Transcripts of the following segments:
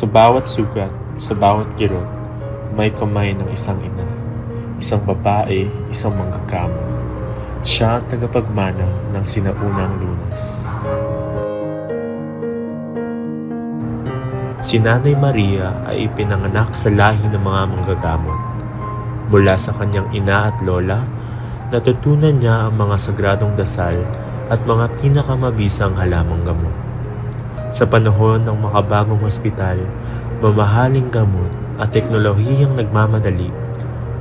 Sa bawat sugat, sa bawat kirot, may kamay ng isang ina. Isang babae, isang manggagamo. Siya ang tagapagmana ng sinaunang lunas. Si Nanay Maria ay ipinanganak sa lahi ng mga manggagamot. Mula sa kanyang ina at lola, natutunan niya ang mga sagradong dasal at mga pinakamabisang halamang gamot. Sa panahon ng makabagong ospital, mamahaling gamot at teknolohiyang nagmamadali,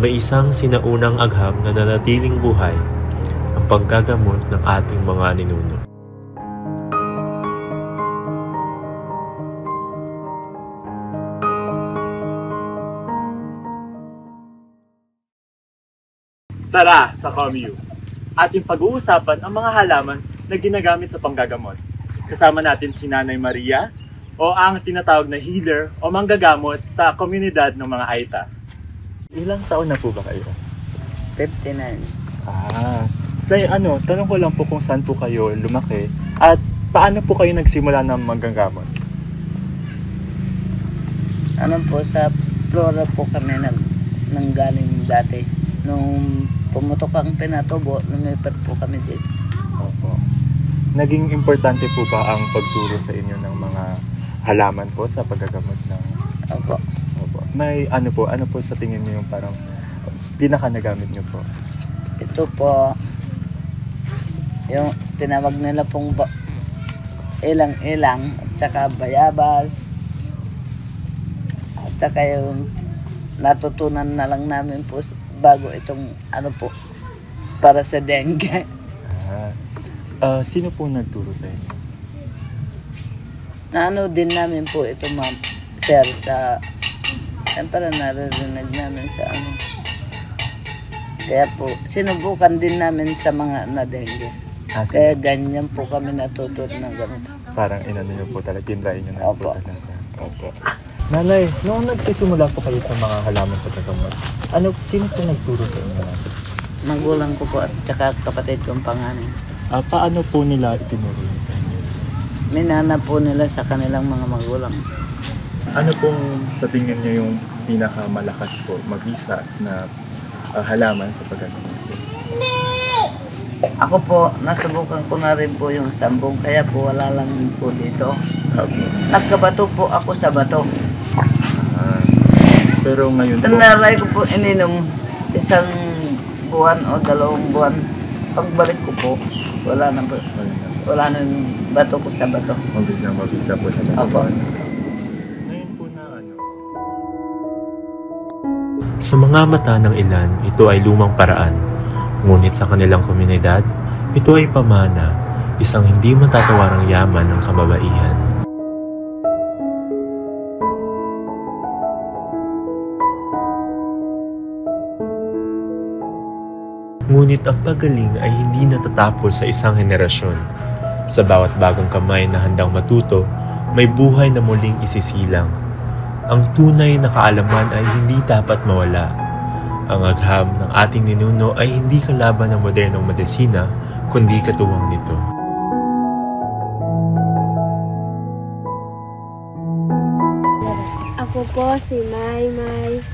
may isang sinaunang agham na nanatiling buhay, ang paggagamot ng ating mga ninuno. Tara sa Commu! Ating pag-uusapan ang mga halaman na ginagamit sa panggagamot. Kasama natin si Nanay Maria o ang tinatawag na healer o manggagamot sa komunidad ng mga Aita. Ilang taon na po ba kayo? 59. Tanong ko lang po kung saan po kayo lumaki at paano po kayo nagsimula ng manggagamot? Sa Flora po kami nanggaling dati. Nung pumutok ang pinatubo, lumipat po kami dito. Opo. Naging importante po ba ang pagturo sa inyo ng mga halaman po sa paggagamot ng... Opo. Opo. May ano po sa tingin niyo yung parang pinaka nagamit niyo po? Ito po, yung tinawag nila pong ilang-ilang, at saka bayabas, at saka yung natutunan na lang namin po bago itong para sa dengue. Sino po nagturo sa inyo? Din namin po ito, ma'am, sir, siyempre naririnig namin sa Kaya po, sinubukan din namin sa mga na-dengue. Kaya ganyan po kami natuto ng ganito. Parang niyo po talaga, tinrahin niyo na po talaga. Opo. Nanay, noong nagsisimula po kayo sa mga halaman sa paggagamot, sino po nagturo sa inyo? Magulang ko po at saka kapatid kong panganay. Paano po nila itinuro sa inyo? Minana po nila sa kanilang mga magulang. Ano pong sa tingin niyo yung pinakamalakas po mag-isa na halaman sa paggagamot? Ako po, nasubukan ko na rin po yung sambong, kaya po wala lang po dito. Okay. Nagkabato po ako sa bato. Pero ngayon po... Tanaray ko po ininom 1 buwan o 2 buwan. Pagbalik ko po, wala na po. Wala na yung bato ko sa bato. Mabisa po sa bato. Opo. Ngayon po na Sa mga mata ng ilan, ito ay lumang paraan. Ngunit sa kanilang komunidad, ito ay pamana, isang hindi matatawarang yaman ng kababaihan. Ngunit ang paggaling ay hindi natatapos sa isang henerasyon. Sa bawat bagong kamay na handang matuto, may buhay na muling isisilang. Ang tunay na kaalaman ay hindi dapat mawala. Ang agham ng ating ninuno ay hindi kalaban ng modernong medisina, kundi katuwang nito. Ako po si Maymay,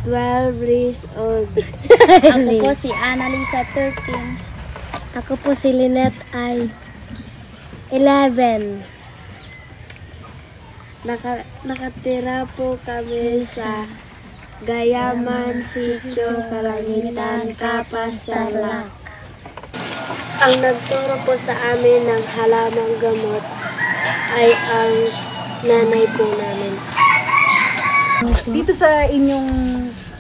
12 years old. Ako po si Annalisa, 13. Ako po si Lynette ay 11. Nakatira po kami sa Gayaman, Sitio, Kalangitan, Kapas, Tarlac. Ang nagturo po sa amin ng halamang gamot ay ang nanay po namin. Dito sa inyong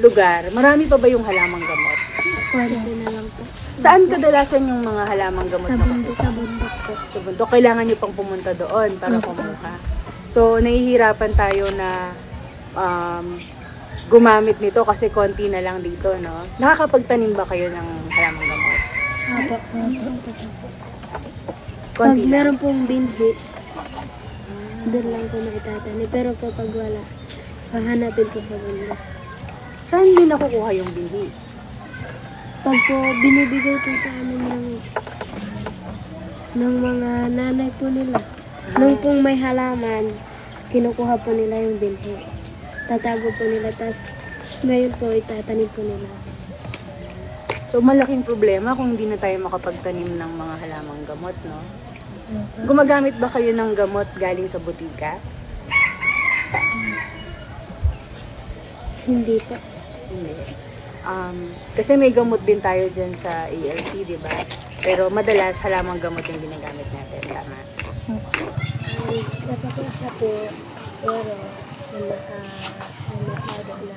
lugar, marami pa ba yung halamang gamot? Pwede na lang po. Saan kadalasan yung mga halamang gamot? Sa bundok po. Sa bundok. Kailangan nyo pang pumunta doon para kumuha. So, nahihirapan tayo na gumamit nito kasi konti na lang dito, no? Nakakapagtanim ba kayo ng halamang gamot? Apo. Pag Konti lang. meron pong binhi, doon lang po na itatani. Pero kapag wala, hahanapin po sa bundok. Saan nyo nakukuha yung binhi? Pag po binibigay po sa amin ng mga nanay po nila. Nung pong may halaman, kinukuha po nila yung binhi. Tatago po nila, tas ngayon po itatanim po nila. So malaking problema kung hindi na tayo makapagtanim ng mga halamang gamot, no? Gumagamit ba kayo ng gamot galing sa butika? Hindi po. Hindi. Kasi may gamot din tayo dyan sa ALC, di ba? Pero madalas halamang gamot yung ginagamit natin, tama? Napapasa po, pero nakada na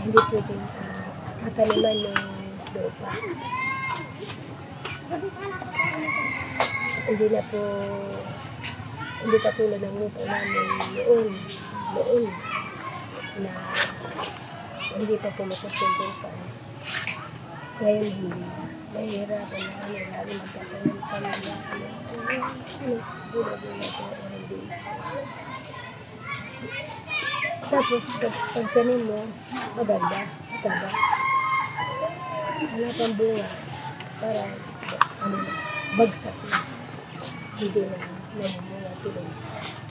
hindi pwedeng mataniman ng lupa. Hindi na po, hindi katulad ng lupa namin noon na hindi pa pumutok yung lupa. Ngayon hindi na. Nahihirapan na kami, lalo magkakaroon kami na bula-bula po o hindi. Tapos pagtanim mo, maganda, mataba. Wala pang bunga para bagsak na. Hindi na nabumunga tuloy.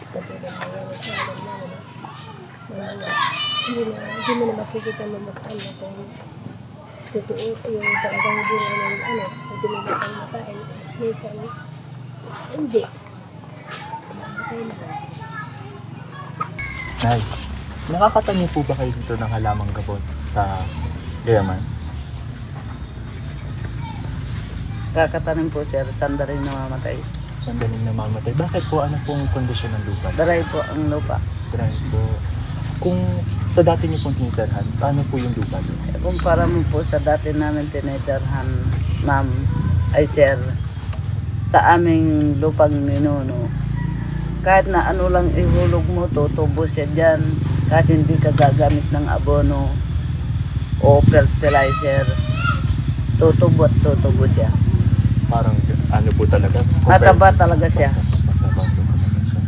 Katulad na yan sa alam na hindi mo na makikita mo mag-ano kung totoo yung talagang bunga ng hindi mo matang makain. Minsan, hindi. Mamatay na. Nay, nakakatanim po ba kayo dito ng halamang gamot sa Gayaman? Kakatanim po sir, sandarin na mamatay. Sandaling namamatay. Bakit po? Ano pong kondisyon ng lupa? Daray po ang lupa. Dry po. Kung sa dati niyo pong tinitirhan, paano po yung lupa doon? Kumpara mo po sa dati namin tinitirhan, ma'am, ay sir, sa aming lupang ninuno, kahit na ano lang ihulog mo, tutubo siya dyan. Kahit hindi ka gagamit ng abono o fertilizer, tutubo at tutubo siya. Parang ano po talaga? Mataba talaga siya. Mataba po talaga siya.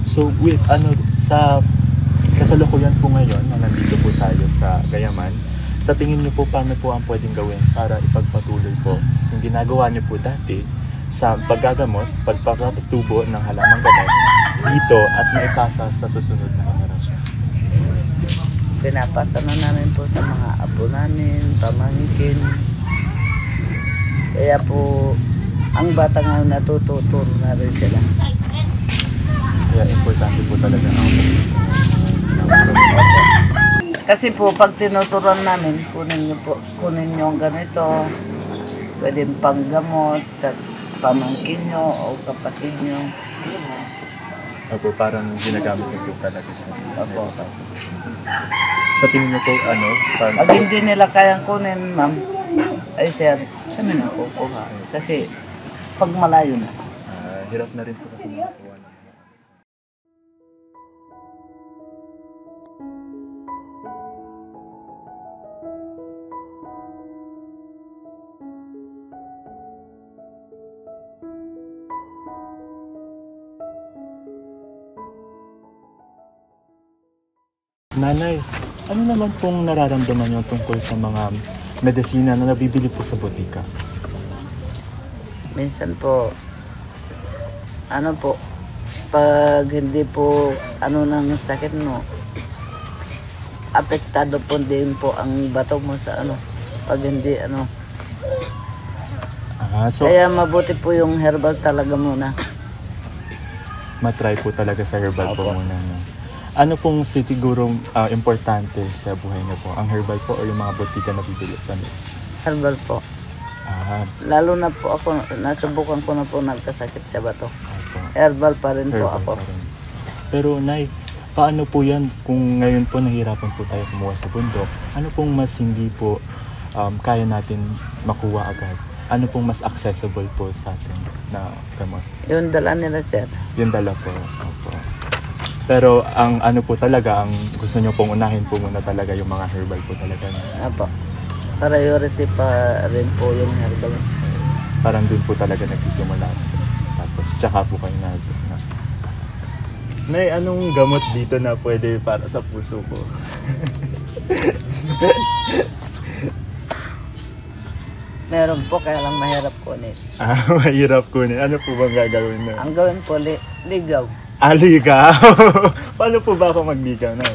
So with sa kasalukuyan po ngayon na nandito po tayo sa Gayaman, sa tingin niyo po paano po ang pwedeng gawin para ipagpatuloy po yung ginagawa niyo po dati sa paggagamot, pagpapatubo ng halamang gamot dito at maipasa sa susunod na henerasyon? Pinapasa na namin po sa mga apo namin, pamangkin. Kaya po, ang bata ngayon natututuro na rin sila. Kaya importante po talaga ang Kasi po, pag tinuturuan namin, kunin nyo ang ganito, pwedeng panggamot sa pamangkin nyo o kapatid nyo. Opo, parang ginagamit niyo po talaga siya. Opo. Sa tingin niyo po, parang... Pag hindi nila kayang kunin, ma'am, ay sir, kami na kukuha. Kasi pag malayo na. hirap na rin po kasi makakuha ng Nanay, ano naman pong nararamdaman niyo tungkol sa mga medisina na nabibili po sa botika? Minsan po, pag hindi po, ng sakit mo, apektado po din po ang bato mo sa pag hindi, So, Kaya mabuti po yung herbal talaga muna. matry po talaga sa herbal po Opo. muna. No? Ano pong siguro importante sa buhay niyo po? Ang herbal po o yung mga botika na bibili sa niyo? Herbal po. Lalo na po ako, nasubukan ko na po nagkasakit sa bato. Opo. Herbal pa rin po Herbal ako. pa rin. Pero Nay, paano po yan kung ngayon po nahihirapan po tayo kumuha sa bundok? Ano pong mas hindi po kaya natin makuha agad? Ano pong mas accessible po sa atin na gamot? Yung dala nila, sir. Yung dala po. Opo. Pero ang ano po talaga, ang gusto nyo pong unahin po muna talaga yung mga herbal po talaga. Apo. Priority pa rin po yung herbal. Parang dun po talaga nagsisimula. Tapos tsaka po kayo na. May anong gamot dito na pwede para sa puso ko? Meron po, kaya lang mahirap kunin. Mahirap kunin. Ano po bang gagawin na? Ang gawin po, ligaw. Ligaw. Paano po ba ako magligaw na?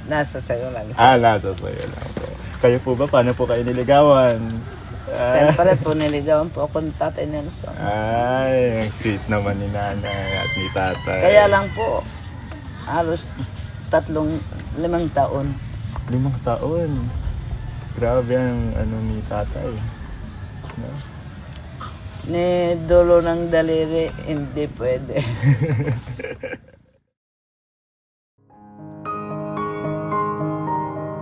Nasa sayo lang. Nasa sa'yo lang po. Kayo po ba, paano po kayo niligawan? Siyempre po, niligawan po ako ng Tatay Nelson. Ay, ang sweet naman ni nanay at ni tatay. Kaya lang po, halos 5 taon. 5 taon. Grabe ang ano ni tatay. No? Ni dulo ng daliri, hindi pwede.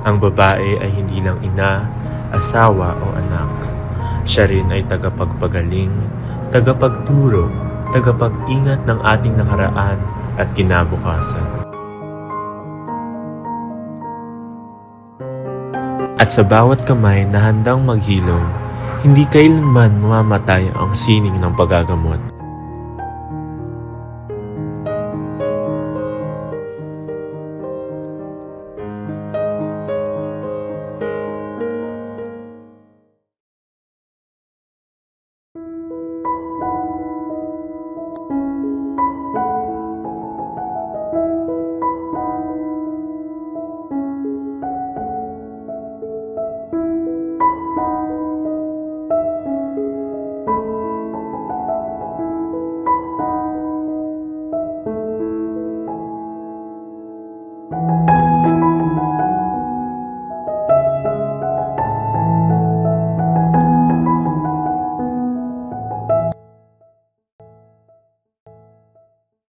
Ang babae ay hindi lang ina, asawa o anak. Siya rin ay tagapagpagaling, tagapagturo, tagapag-ingat ng ating nakaraan at kinabukasan. At sa bawat kamay na handang maghilom, hindi kailanman mamamatay ang sining ng paggagamot.